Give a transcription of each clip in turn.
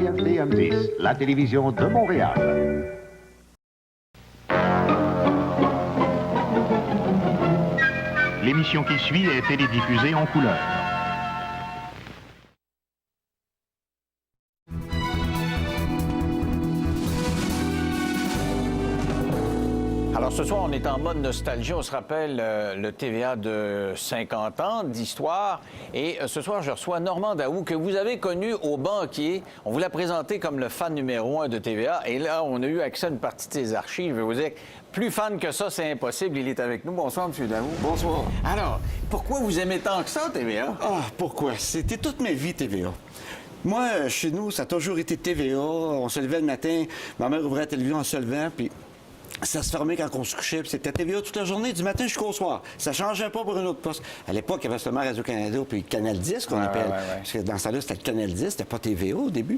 CFDM10, la télévision de Montréal. L'émission qui suit est télédiffusée en couleur. Alors ce soir, on est en mode nostalgie. On se rappelle le TVA de 50 ans d'histoire. Et ce soir, je reçois Normand Daou, que vous avez connu au banquier. On vous l'a présenté comme le fan numéro 1 de TVA. Et là, on a eu accès à une partie de ses archives. Je vais vous dire, plus fan que ça, c'est impossible. Il est avec nous. Bonsoir, M. Daou. Bonsoir. Alors, pourquoi vous aimez tant que ça, TVA? Ah, pourquoi? C'était toute ma vie, TVA. Moi, chez nous, ça a toujours été TVA. On se levait le matin, ma mère ouvrait la télévision en se levant, puis ça se fermait quand on se couchait, puis c'était TVA toute la journée, du matin jusqu'au soir. Ça changeait pas pour un autre poste. À l'époque, il y avait seulement Radio-Canada puis Canal 10, qu'on appelle. Parce que dans ce temps-là, c'était le Canal 10, c'était pas TVA au début.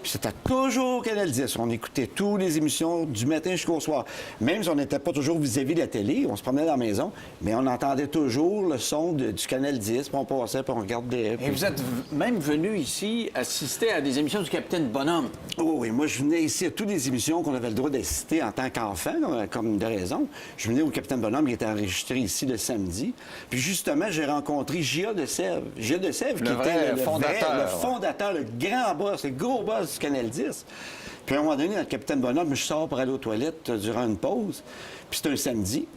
Puis c'était toujours Canal 10. On écoutait toutes les émissions du matin jusqu'au soir. Même si on n'était pas toujours vis-à-vis de la télé, on se promenait dans la maison, mais on entendait toujours le son du Canal 10, puis on passait, puis on regardait. Puis... Et vous êtes même venu ici assister à des émissions du Capitaine Bonhomme. Oh oui, moi, je venais ici à toutes les émissions qu'on avait le droit d'assister en tant qu'enfant, comme de raison. Je venais au Capitaine Bonhomme, qui était enregistré ici le samedi. Puis justement, j'ai rencontré J.A. de Sèvres. J.A. de Sèvres, qui était le fondateur, le grand boss, le gros boss du Canal 10. Puis à un moment donné, dans le Capitaine Bonhomme, je sors pour aller aux toilettes durant une pause. Puis c'était un samedi.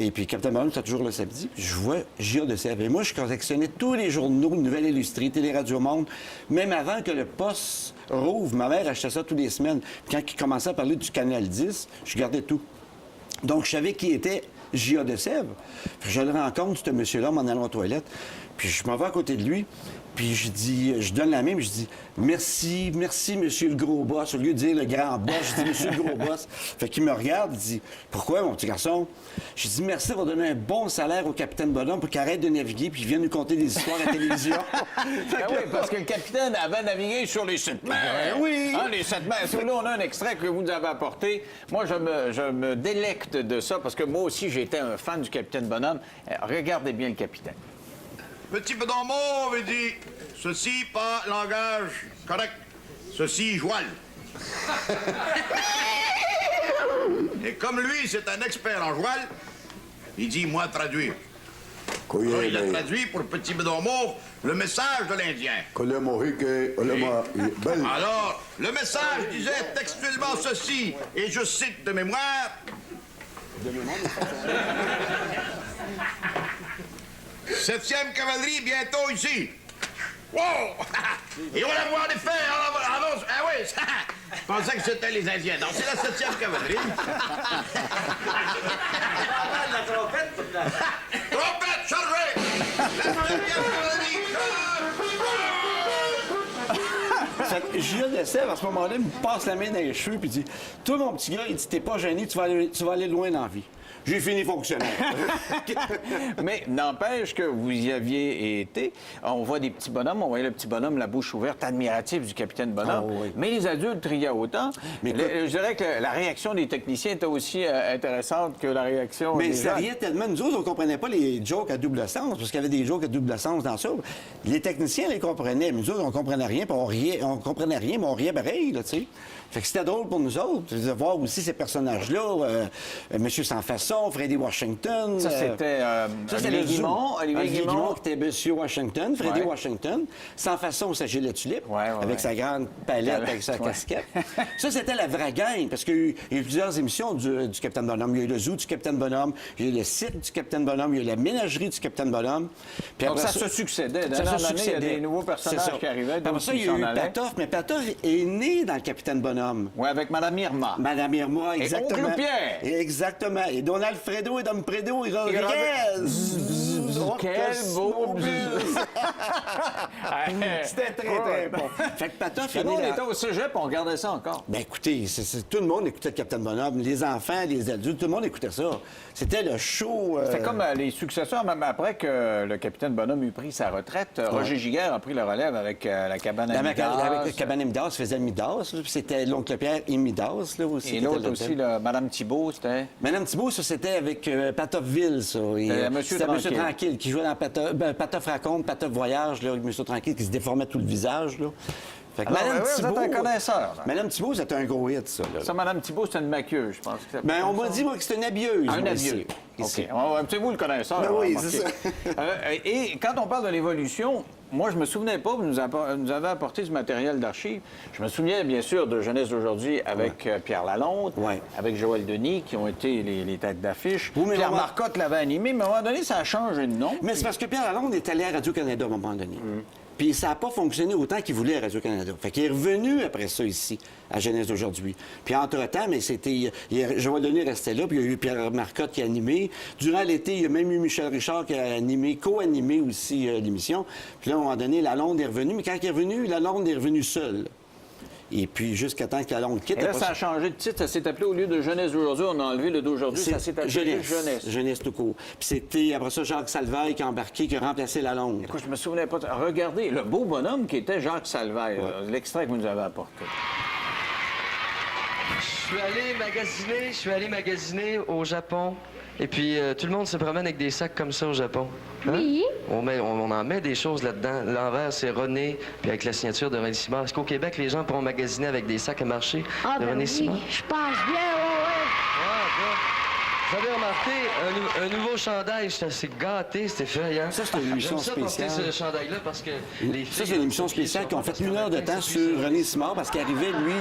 Et puis, Capitaine Bonhomme, c'était toujours le samedi. Puis je vois J.A. de Sèvres. Et moi, je collectionnais tous les journaux, Nouvelles Illustrées, Télé-Radio Monde. Même avant que le poste rouvre, ma mère achetait ça toutes les semaines. Puis quand il commençait à parler du Canal 10, je gardais tout. Donc, je savais qui était J.A. de Sèvres. Puis je le rencontre, ce monsieur-là, en m'en allant aux toilettes. Puis je m'en vais à côté de lui. Puis je donne la main, puis je dis merci, monsieur le gros boss. Au lieu de dire le grand boss, je dis monsieur le gros boss. Fait qu'il me regarde, il dit pourquoi, mon petit garçon? Je dis merci d'avoir donné un bon salaire au Capitaine Bonhomme pour qu'il arrête de naviguer puis qu'il vienne nous conter des histoires à la télévision. Ah oui, parce que le capitaine avait navigué sur les 7 mers. Oui. Hein, les 7 mers. Là, on a un extrait que vous nous avez apporté. Moi, je me délecte de ça parce que moi aussi, j'étais un fan du Capitaine Bonhomme. Regardez bien le capitaine. Petit Bedon avait dit ceci, pas langage correct. Ceci, joual. Et comme lui, c'est un expert en joual, il dit, moi, traduire. Alors, il a traduit pour Petit Bedon Mauve le message de l'Indien. Alors, le message disait textuellement ceci, et je cite de mémoire... Septième cavalerie, bientôt ici. Wow! Et on la voit en effet, annonce. Ah oui, je pensais que c'était les Indiens. Non, c'est la 7e cavalerie. La trompette, Trompette, chargée! La 7e cavalerie, J.A. de Sèvres, à ce moment-là, il me passe la main dans les cheveux puis il dit toi, mon petit gars, il dit t'es pas gêné, tu vas aller loin dans la vie. J'ai fini fonctionnaire. Mais n'empêche que vous y aviez été. On voit des petits bonhommes, on voyait le petit bonhomme, la bouche ouverte, admiratif du Capitaine Bonhomme. Oh, oui. Mais les adultes riaient autant. Mais je dirais que la réaction des techniciens était aussi intéressante que la réaction Mais des ça jeunes. riait tellement. Nous autres, on comprenait pas les jokes à double sens, parce qu'il y avait des jokes à double sens dans ça. Les techniciens les comprenaient, mais nous autres, on comprenait rien, puis on riait, on comprenait rien, mais on riait pareil, là, tu sais. Fait que c'était drôle pour nous autres de voir aussi ces personnages-là, Monsieur Sans Façon, Freddy Washington. Ça, c'était Olivier Guimond. Olivier Guimond, qui était Monsieur Washington, Freddy Ouais. Washington. Sans Façon, c'est Gilles Tulipe, Ouais, avec sa grande palette, avec sa casquette. Ça, c'était la vraie gang, parce qu'il y a eu plusieurs émissions du Capitaine Bonhomme. Il y a eu le zoo du Capitaine Bonhomme, il y a eu le site du Capitaine Bonhomme, il y a eu la ménagerie du Capitaine Bonhomme. Puis Donc après ça se succédait. Ça D'année se en année, il y a succédait. des nouveaux C'est ça. personnages qui arrivaient. Après ça, il y a eu Patoff, mais Patoff est né dans le Capitaine Bonhomme. Oui, avec Mme Irma. Madame Irma, Et exactement. Oncle Pierre. Exactement. Et Don Alfredo et Dom Predo et Rodriguez. Quel beau C'était très bon. Fait que Patoff est Nous, né on là. était au cégep, on regardait ça encore. Ben écoutez, tout le monde écoutait le Capitaine Bonhomme. Les enfants, les adultes, tout le monde écoutait ça. C'était le show... C'était comme les successeurs, même après que le Capitaine Bonhomme eut pris sa retraite. Roger Giguère a pris le relève avec la cabane à Midas. Avec le cabane à Midas, faisait Midas. Puis c'était l'oncle Pierre et Midas, là, aussi. Et l'autre aussi, Mme Thibault, c'était... Madame Thibault, ça, c'était avec Patoffville, ça. Monsieur C'était Tranquille. Monsieur Tranquille qui jouait dans Patoff raconte, Patoff voyage, là, avec Monsieur Tranquille qui se déformait tout le visage, là. Fait que Alors, Madame vous êtes un Thibault, connaisseur, là. Madame Thibault, c'était un gros hit, ça. Là. Ça, Mme Thibault, c'est une maquilleuse, je pense. Ben, on m'a dit, moi, que c'était une habilleuse. Un moi, avieux. ici. OK. C'est vous le connaisseur. Ben oui, remarquez. c'est ça. Et quand on parle de l'évolution, moi, je me souvenais pas, vous nous avez apporté ce matériel d'archives. Je me souviens, bien sûr, de Jeunesse d'aujourd'hui avec Pierre Lalonde, Ouais. avec Joël Denis, qui ont été les têtes d'affiche. Oui, mais Pierre maman- Marcotte l'avait animé, mais à un moment donné, ça a changé de nom. Mais c'est parce que Pierre Lalonde est allé à Radio-Canada à un moment donné. Puis ça n'a pas fonctionné autant qu'il voulait à Radio-Canada. Fait qu'il est revenu après ça ici, à Jeunesse d'aujourd'hui. Puis entre-temps, mais c'était... Joël Denis restait là, puis il y a eu Pierre Marcotte qui a animé. Durant l'été, il y a même eu Michel Richard qui a animé, co-animé aussi l'émission. Puis là, à un moment donné, Lalonde est revenu. Mais quand il est revenu, Lalonde est revenu seul. Et puis, jusqu'à temps que Lalonde quitte... Et là, après ça a changé de titre. Ça s'est appelé, au lieu de Jeunesse d'aujourd'hui, on a enlevé le d'aujourd'hui. Ça s'est appelé Jeunesse. Jeunesse tout court. Puis c'était, après ça, Jacques Salvaille qui a embarqué, qui a remplacé Lalonde. Écoute, je me souvenais pas. Regardez, le beau bonhomme qui était Jacques Salvaille, l'extrait que vous nous avez apporté. Je suis allé magasiner au Japon. Et puis, tout le monde se promène avec des sacs comme ça au Japon. Hein? Oui. On en met des choses là-dedans. L'envers, c'est René, puis avec la signature de René Simard. Est-ce qu'au Québec, les gens pourront magasiner avec des sacs à marché Ah, de ben René oui, Simard? je pense bien, ouais. Vous avez remarqué, un nouveau chandail, j'étais assez gâté, c'était fait, hein? Ça, c'est une émission J'aime ça porter spéciale. ce chandail-là parce que les Ça, filles... c'est une émission spéciale qui ont fait 1 heure de temps sur René Simard parce qu'il arrivait, lui,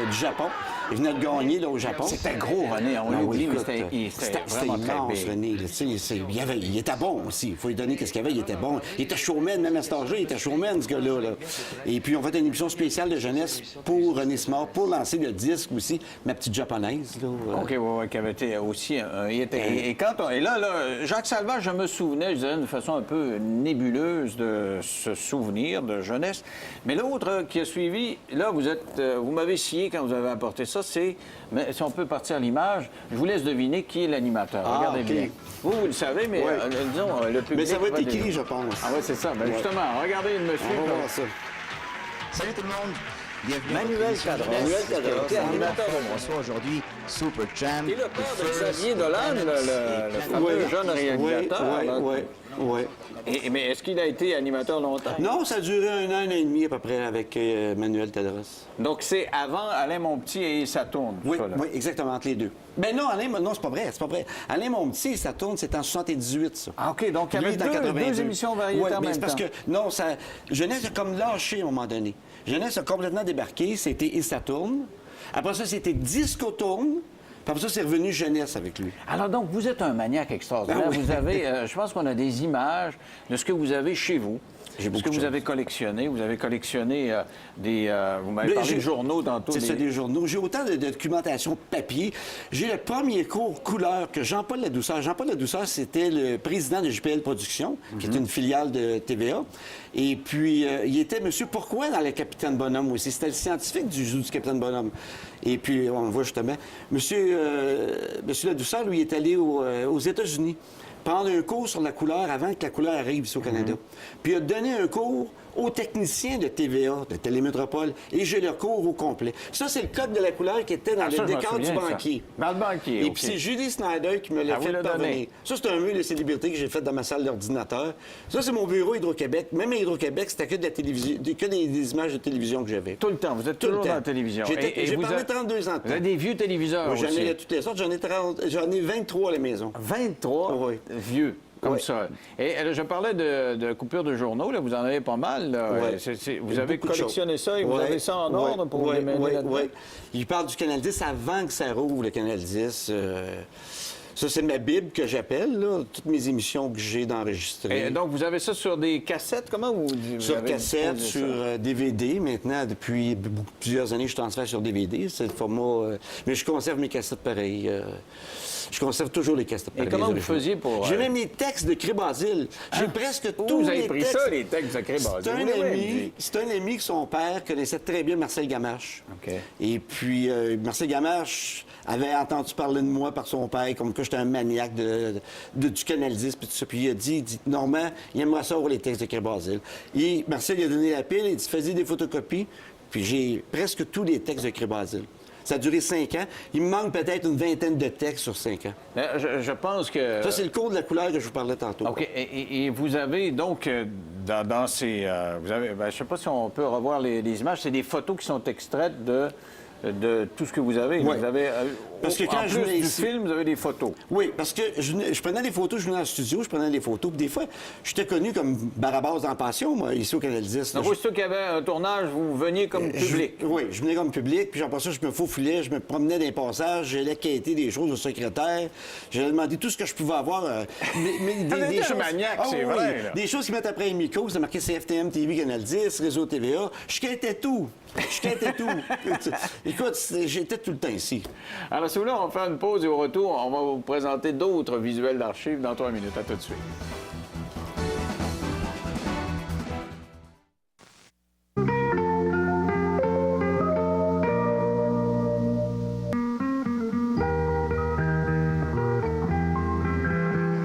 du Japon. Il venait de gagner là, au Japon. C'était gros, René, on Ah oui, l'oublie, mais écoute, c'était vraiment très immense, big. René. Là, tu sais, il était bon aussi. Il faut lui donner qu'est-ce qu'il y avait. Il était bon. Il était showman, même à cet âge-là, il était showman, ce gars-là. Là. Et puis, on fait une émission spéciale de jeunesse pour René Simard, pour lancer le disque aussi, Ma petite japonaise. Là. OK, oui, qui avait été aussi un hit. Et là, Jacques Salvaille, je me souvenais, je dirais d'une façon un peu nébuleuse de ce souvenir de jeunesse. Mais l'autre qui a suivi, là, vous m'avez scié quand vous avez apporté ça, c'est, mais si on peut partir à l'image, je vous laisse deviner qui est l'animateur. Ah, Regardez OK. bien. Vous le savez, mais Ouais. disons, le public... Mais ça va être écrit, deviner. je pense. Ah oui, c'est ça. Ben, Ouais. justement, regardez le monsieur. On va voir ça. Salut tout le monde. Bienvenue Manuel Cadras. Manuel Cadras, Qui est animateur de On reçoit aujourd'hui Super Champ. Et le père de Xavier Dolan, le fameux jeune réalisateur. là. Oui. Mais est-ce qu'il a été animateur longtemps? Non, ça a duré 1 an et demi à peu près avec Manuel Tadros. Donc, c'est avant Alain Monpetit et Saturne. Oui, ça, là. oui, exactement, entre les deux. Mais non, non, c'est pas vrai. Alain Monpetit, ça tourne, c'est en 78, ça. Ah, OK. Donc, il y Lui, avait est en 82. deux émissions variétaires Ouais, en mais même c'est parce temps. que, non, Jeunesse a comme lâché à un moment donné. Jeunesse a complètement débarqué, c'était Et ça tourne. Après ça, c'était Disco tourne. Puis après ça, c'est revenu Jeunesse avec lui. Alors, donc, vous êtes un maniaque extraordinaire. Ah oui. Vous avez, je pense qu'on a des images de ce que vous avez chez vous. J'ai Ce beaucoup que de vous choses. avez collectionné. Vous avez collectionné vous m'avez Mais parlé j'ai- de journaux tantôt. C'est ça, des- des journaux. J'ai autant de documentation papier. J'ai le premier cours couleur que Jean-Paul Ladouceur. Jean-Paul Ladouceur, c'était le président de JPL Productions, qui est une filiale de TVA. Et puis, il était Monsieur Pourquoi dans le Capitaine Bonhomme aussi. C'était le scientifique du Capitaine Bonhomme. Et puis, on voit justement. Monsieur Ladouceur, lui, est allé aux États-Unis prendre un cours sur la couleur avant que la couleur arrive ici au Canada. Puis il a donné un cours aux techniciens de TVA, de Télémétropole, et j'ai le cours au complet. Ça, c'est le code de la couleur qui était dans Ah, ça, le je m'en décor du souviens, ça. banquier. Dans le banquier, Et OK. puis c'est Julie Snyder qui me l'a vous fait l'a parvenir. donné. Ça, c'est un mur de célébrité que j'ai fait dans ma salle d'ordinateur. Ça, c'est mon bureau Hydro-Québec. Même à Hydro-Québec, c'était que de la télévision, que des images de télévision que j'avais. Tout le temps. Vous êtes Tout le toujours temps. dans la télévision. J'ai vous parlé avez- 32 ans de Vous avez temps. des vieux téléviseurs Moi, j'en aussi. ai de toutes les sortes. J'en ai 23 à la maison. 23 Oui. vieux, comme Oui. ça. Et je parlais de coupures de journaux, là, vous en avez pas mal. Là. Ouais. Vous avez Beaucoup de collectionné choses. ça et vous Ouais, avez ça en ouais, ordre pour vous ouais, démêler ouais, là-dedans? ouais. Il parle du Canal 10 avant que ça rouvre, le Canal 10. Ça, c'est ma Bible que j'appelle, là, toutes mes émissions que j'ai d'enregistrer. Et donc, vous avez ça sur des cassettes? Comment vous Sur avez cassette, disposé sur ça? DVD. Maintenant, depuis plusieurs années, je transfère sur DVD. C'est le format... mais je conserve mes cassettes pareilles. Je conserve toujours les cassettes pareilles. comment vous originales. faisiez pour, J'ai même les textes de Cré Basile. J'ai presque Où tous vous avez les pris textes. ça, les textes de Cré Basile? C'est un Vous l'avez ami. dit. C'est un ami que son père connaissait très bien, Marcel Gamache. OK. Et puis, Marcel Gamache avait entendu parler de moi par son père, comme que j'étais un maniaque du Canal 10, puis tout ça. Puis il a dit Normand, il aimerait ça avoir les textes de Cré Basile. Et Marcel lui a donné la pile, il dit, faisais des photocopies, puis j'ai presque tous les textes de Cré Basile. Ça a duré 5 ans. Il me manque peut-être une vingtaine de textes sur 5 ans. Je pense que... Ça, c'est le cours de la couleur que je vous parlais tantôt. OK. Et vous avez donc, dans ces... vous avez, je ne sais pas si on peut revoir les images. C'est des photos qui sont extraites de tout ce que vous avez. Oui. Vous avez Parce que quand en je plus venais du ici- film, vous avez des photos. Oui, parce que je prenais des photos, je venais dans le studio, je prenais des photos, puis des fois, j'étais connu comme Barabas en pension, moi, ici au Canal 10. Donc, aussitôt qu'il y avait un tournage, vous veniez comme public. Oui, je venais comme public, puis après ça, je me faufilais, je me promenais dans les passages, j'allais quêter des choses au secrétaire, j'allais demander tout ce que je pouvais avoir. Vous êtes un maniaque, c'est vrai, là. Des choses qui mettent après un micro, c'est marqué CFTM TV, Canal 10, Réseau TVA. Je quêtais tout. Écoute, j'étais tout le temps ici. Alors, si vous voulez, on va faire une pause et au retour, on va vous présenter d'autres visuels d'archives dans 3 minutes. À tout de suite.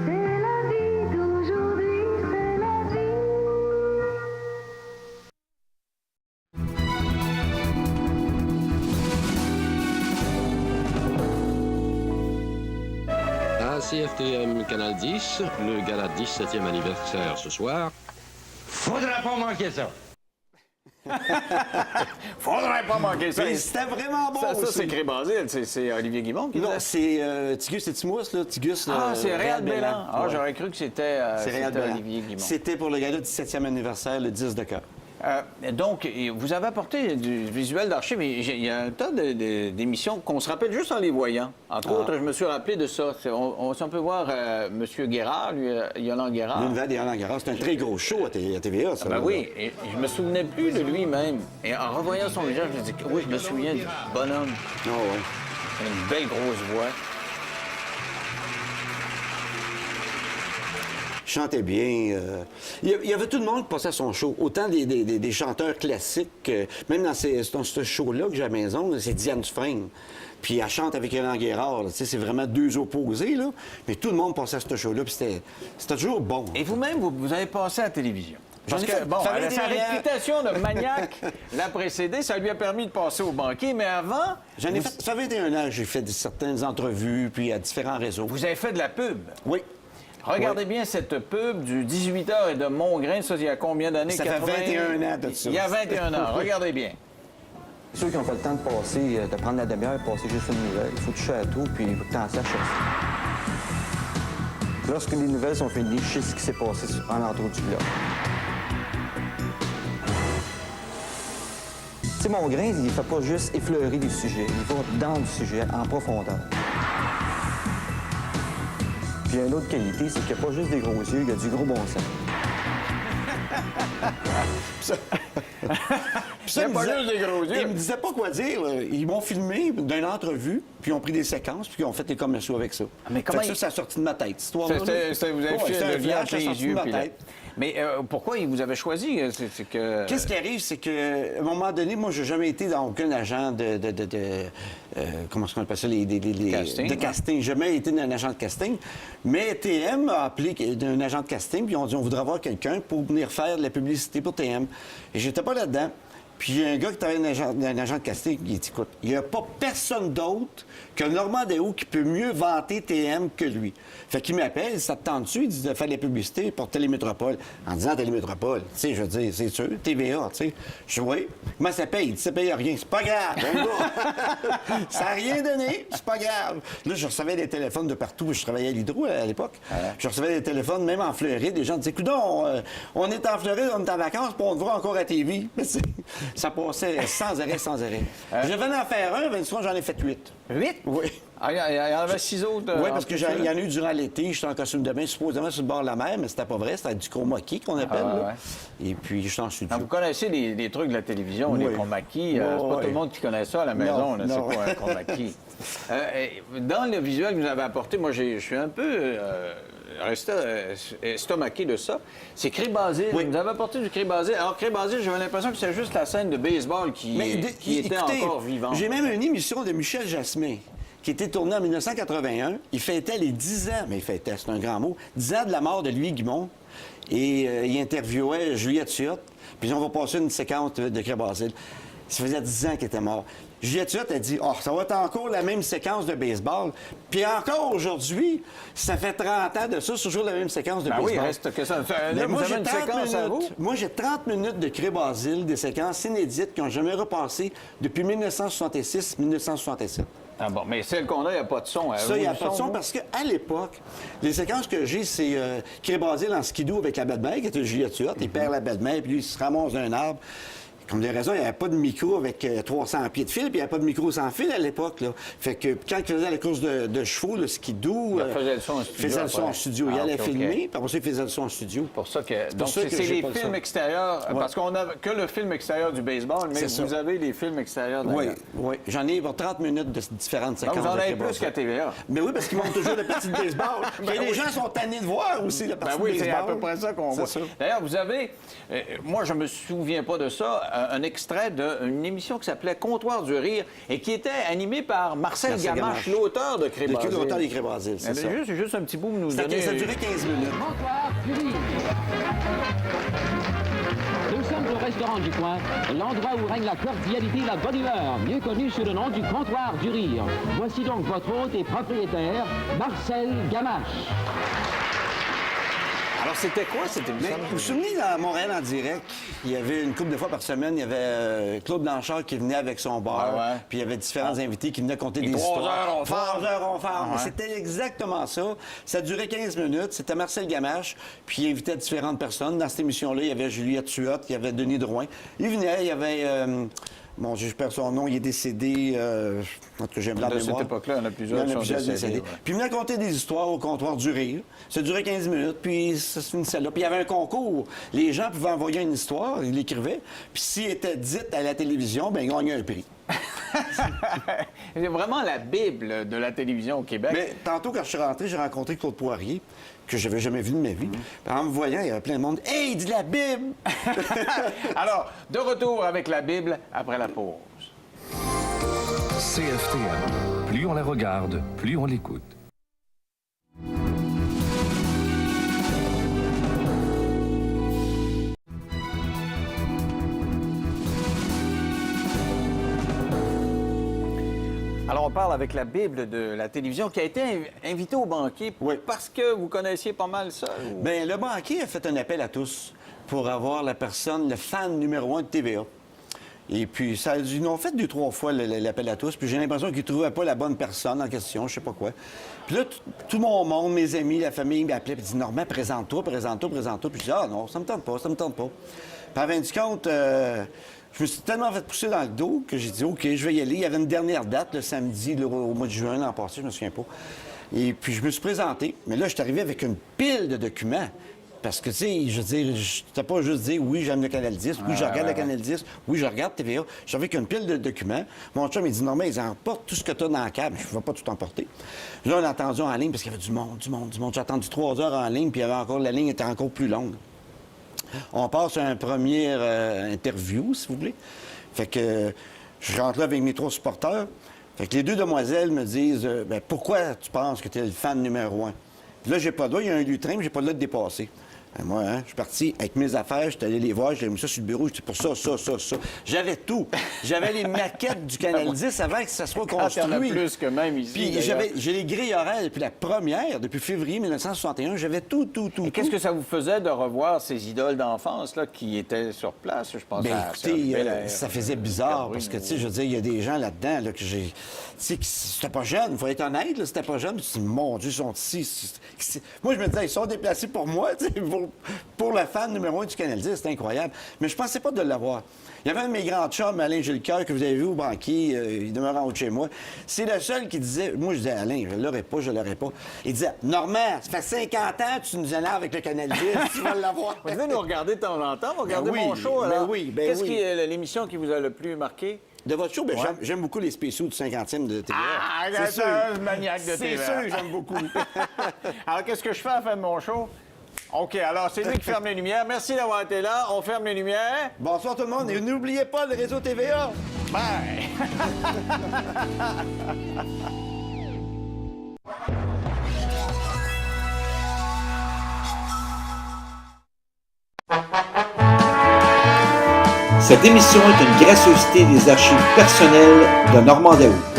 C'est la vie d'aujourd'hui, c'est la vie. À CFTM Canal 10, le gala 17e anniversaire ce soir. Faudra pas manquer ça. Faudrait pas manquer ça. Mais c'était vraiment bon Ça, aussi. c'est Cré-Basile. C'est Olivier Guimond qui Non, faisait? c'est Tigus et Timous, là. Tigus, Ah, c'est Réal Bélan. Ah, Ouais. j'aurais cru que c'était C'est Réal Bélan. Olivier Guimond. C'était pour le gala du 17e anniversaire, le 10 de cœur. Donc, vous avez apporté du visuel d'archives. Il y a un tas d'émissions qu'on se rappelle juste en les voyant. Entre autres, je me suis rappelé de ça. Si on peut voir M. Guérard, lui, Yolande Guérard. L'univers des Roland Garros, c'est un très gros show à TVA, ça. Ben là. oui, et je me souvenais plus de lui-même. Et en revoyant son visage, je me dis oui, je me souviens du bonhomme. Ah ouais. Il a une belle grosse voix. Il chantait bien. Il y avait tout le monde qui passait à son show. Autant des chanteurs classiques, même dans ce show-là que j'ai à la maison, c'est Diane Dufresne. Puis elle chante avec Yolande Guérard. Tu sais, c'est vraiment deux opposés, là. Mais tout le monde passait à ce show-là, puis c'était toujours bon. Et vous-même, vous avez passé à la télévision. Parce J'en ai que, fait- bon, ça avait sa été rien. réputation de maniaque l'a précédé, ça lui a permis de passer au banquier, mais avant, J'en ai fait, ça fait 21 ans que j'ai fait certaines entrevues, puis à différents réseaux. vous avez fait de la pub. Oui. Regardez bien cette pub du 18h et de Montgrain, ça, il y a combien d'années? Ça fait 21 ans de ça. Il y a 21 ans, regardez bien. Ceux qui n'ont pas le temps de passer, de prendre la demi-heure et passer juste une nouvelle, il faut toucher à tout, puis il faut que tu en saches. Lorsque les nouvelles sont finies, je sais ce qui s'est passé en l'entour du bloc. Tu sais, Mongrain, il ne fait pas juste effleurer des sujets, il va dans le sujet, en profondeur. Puis il y a une autre qualité, c'est qu'il n'y a pas juste des gros yeux, il y a du gros bon sens. Puis ça, Il y a il me pas disait- juste des gros yeux. Ils me disaient pas quoi dire. Là. Ils m'ont filmé d'une entrevue, puis ils ont pris des séquences, puis ils ont fait des commerciaux avec ça. mais comment Fait que ça a sorti de ma tête, cette histoire-là. Vous avez Ouais, fait c'était le un lien flash, entre ça a les sorti de yeux. ma puis là. tête. Mais pourquoi il vous avait choisi? C'est que... Qu'est-ce qui arrive, c'est qu'à un moment donné, moi, j'ai jamais été dans aucun agent comment est-ce qu'on appelle ça, Casting, de ouais. casting. J'ai jamais été un agent de casting. Mais TM a appelé un agent de casting, puis ils ont dit, on voudrait avoir quelqu'un pour venir faire de la publicité pour TM. Et j'étais pas là-dedans. Puis il y a un gars qui travaille un agent de casting, il dit, écoute, il n'y a pas personne d'autre que Normand Deshaut qui peut mieux vanter TM que lui. Fait qu'il m'appelle, ça te tente-tu? Il dit de faire de la publicité pour Télémétropole. En disant Télémétropole, tu sais, je veux dire, c'est sûr, TVA, tu sais. Je dis, oui. Comment ça paye? Il dit, ça paye rien. C'est pas grave, mon gars. Ça n'a rien donné, c'est pas grave. Là, je recevais des téléphones de partout. Je travaillais à l'Hydro à l'époque. Je recevais des téléphones, même en Floride. Des gens disaient, coudonc, on est en Floride, on est en vacances, puis on te voit encore à TV. Mais ça passait sans arrêt, sans arrêt. Je venais en faire un, 23, j'en ai fait 8. 8? Oui. Ah, il y en avait 6 autres. Oui, en parce que plus, il y en a eu durant l'été. J'étais en costume de bain, supposément sur le bord de la mer, mais c'était pas vrai. C'était du chroma key qu'on appelle. Ah, là. Et puis, je suis en studio. Ah, vous connaissez les trucs de la télévision, les Oui. chroma key. C'est Oui, pas oui. tout le monde qui connaît ça à la maison. là, non. C'est quoi un chroma key? Dans le visuel que vous avez apporté, moi, je suis un peu resté estomaqué de ça. C'est Cré-Basile. Oui. Vous avez apporté du Cré-Basile. Alors, Cré-Basile, j'avais l'impression que c'était juste la scène de baseball qui était écoutez, encore vivante. J'ai même une émission de Michel Jasmin qui était tournée en 1981. Il fêtait les 10 ans, mais il fêtait, c'est un grand mot, 10 ans de la mort de Louis Guimond. Et il interviewait Juliette Ciotte. Puis on va passer une séquence de Cré-Basile. Ça faisait 10 ans qu'il était mort. Juliette Huot a dit, oh, ça va être encore la même séquence de baseball. Puis encore aujourd'hui, ça fait 30 ans de ça, c'est toujours la même séquence de Ben baseball. oui, reste que ça. Mais Là, vous moi, avez j'ai une 30 séquence à vous? minutes. Moi, j'ai 30 minutes de Cré Basile, des séquences inédites qui n'ont jamais repassé depuis 1966-1967. Ah bon, mais celle qu'on a, il n'y a pas de son. Ça, il n'y a pas de son parce qu'à l'époque, les séquences que j'ai, c'est Cré Basile en skidoo avec la belle-mère, qui était Juliette Huot. Il perd la belle-mère, puis lui, il se ramasse d'un arbre. Comme des raisons, il n'y avait pas de micro avec 300 pieds de fil, puis il n'y avait pas de micro sans fil à l'époque. Là. Fait que quand il faisait la course de chevaux, le skidoo, Il faisait le son en studio. faisait le son en studio. Il Ah, allait ok, filmer, ok. puis après ça, il faisait le son en studio. Pour ça que. Donc, ça que c'est j'ai les pas le films son. extérieurs. Ouais. Parce qu'on n'a que le film extérieur du baseball, mais C'est vous ça. avez les films extérieurs de Oui, oui. J'en ai pour 30 minutes de différentes Donc, séquences. vous en de avez Cré plus Basile. qu'à TVA. Mais oui, parce qu'ils montrent toujours le parti de baseball. Et les gens sont tannés de voir aussi le Ben parti oui, de c'est baseball. à peu près ça qu'on C'est voit. ça. D'ailleurs, vous avez, moi je me souviens pas de ça, un extrait d'une émission qui s'appelait Comptoir du rire et qui était animée par Marcel Marcel Gamache, Gamache. l'auteur de Cré Basile. L'auteur des Cré Basile, c'est ça. Juste un petit bout, vous nous Ça donnez... durait 15 minutes. Nous sommes au restaurant du coin, l'endroit où règne la cordialité et la bonne humeur, mieux connu sous le nom du comptoir du rire. Voici donc votre hôte et propriétaire, Marcel Gamache. Alors, c'était quoi cette émission? Mais vous vous souvenez, à Montréal en direct, il y avait une couple de fois par semaine, il y avait Claude Blanchard qui venait avec son bar, Ouais, ouais. puis il y avait différents invités qui venaient conter des 3 histoires. heures, on ferme. 3 heures, on ferme. Ouais. C'était exactement ça. Ça durait 15 minutes. C'était Marcel Gamache, puis il invitait différentes personnes. Dans cette émission-là, il y avait Juliette Huot, il y avait Denis Drouin. Il venait, il y avait... Bon, je perds son nom, il est décédé. En tout cas, j'aime la De cette mémoire. époque-là, il y en a plusieurs Il y en qui a sont plusieurs décédés, ouais. Puis il venait raconter des histoires au comptoir du rire. Ça durait 15 minutes, puis ça se finissait là. Puis il y avait un concours. Les gens pouvaient envoyer une histoire, ils l'écrivaient. Puis s'il était dite à la télévision, bien, ils gagnaient un prix. C'est vraiment la Bible de la télévision au Québec. Mais tantôt, quand je suis rentré, j'ai rencontré Claude Poirier, que j'avais jamais vu de ma vie. Puis en me voyant, il y avait plein de monde. Hey, il dit la Bible! Alors, de retour avec la Bible après la pause. CFTM. Plus on la regarde, plus on l'écoute. Alors, on parle avec la Bible de la télévision qui a été invitée au banquier parce que vous connaissiez pas mal ça. ou- Bien, le banquier a fait un appel à tous pour avoir la personne, le fan numéro 1 de TVA. Et puis, ça, ils ont fait 2-3 fois l'appel à tous, puis j'ai l'impression qu'ils ne trouvaient pas la bonne personne en question, je sais pas quoi. Puis là, tout mon monde, mes amis, la famille m'appelait, puis dit Normand, présente-toi, présente-toi, présente-toi. Puis je dis Ah non, ça me tente pas, ça me tente pas. Puis en fin du compte, je me suis tellement fait pousser dans le dos que j'ai dit OK, je vais y aller. Il y avait une dernière date, le samedi, là, au mois de juin l'an passé, je me souviens pas. Et puis, je me suis présenté. Mais là, je suis arrivé avec une pile de documents. Parce que, tu sais, je veux dire, je t'ai pas juste dit oui, j'aime le Canal 10, oui, je regarde le Canal 10, oui, je regarde TVA. J'avais avec une pile de documents. Mon chum, il dit, non, mais ils emportent tout ce que tu as dans la cave. Je ne vais pas tout emporter. Là, on a attendu en ligne parce qu'il y avait du monde. J'ai attendu 3 heures en ligne, puis il y avait encore, la ligne était encore plus longue. On passe à une première interview, si vous voulez. Fait que je rentre là avec mes 3 supporters. Fait que les 2 demoiselles me disent, ben, pourquoi tu penses que tu es le fan numéro 1? Puis là, j'ai pas de droit, il y a un lutrin, mais j'ai pas de droit de dépasser. Ben, moi, hein, je suis parti avec mes affaires, je suis allé les voir, j'ai mis ça sur le bureau, j'étais pour ça. J'avais tout. J'avais les maquettes du Canal 10 avant que ça soit Ah, construit. il y en a plus que même ici. Puis d'ailleurs. j'ai les grilles horaires depuis la première, depuis février 1961, j'avais tout. Et qu'est-ce que ça vous faisait de revoir ces idoles d'enfance là, qui étaient sur place? Je pense Ben à écoutez, Serge Belair, ça faisait bizarre Caroline, parce que, tu sais, je veux dire, il y a des gens là-dedans là, que j'ai... Tu sais, que c'était pas jeune, il faut être honnête, là, c'était pas jeune. Tu te dis, mon Dieu, ils sont ici. Moi, je me disais, ils sont déplacés pour moi, tu sais, pour le fan numéro 1 du Canal 10, c'est incroyable. Mais je pensais pas de l'avoir. Il y avait un de mes grands chums, Alain Gilcoeur, que vous avez vu au banquier, il demeure en haut de chez moi. C'est le seul qui disait, moi je disais, Alain, je l'aurais pas. Il disait, Normand, ça fait 50 ans que tu nous énerves avec le Canal 10, tu vas l'avoir. Vous devez nous regarder de temps en temps. Vous regardez oui, mon show, ben alors. oui, ben Qu'est-ce oui. qui est l'émission qui vous a le plus marqué? De votre show, ben, Ouais. j'aime beaucoup les spéciaux du 50e de TVA. Ah, c'est sûr. un maniaque de C'est TVA. sûr, j'aime beaucoup. Alors, qu'est-ce que je fais à la fin de mon show? OK, alors, c'est lui qui ferme les lumières. Merci d'avoir été là. On ferme les lumières. Bonsoir tout le monde et n'oubliez pas le réseau TVA. Bye! Cette émission est une gracieuseté des archives personnelles de Normand Daou.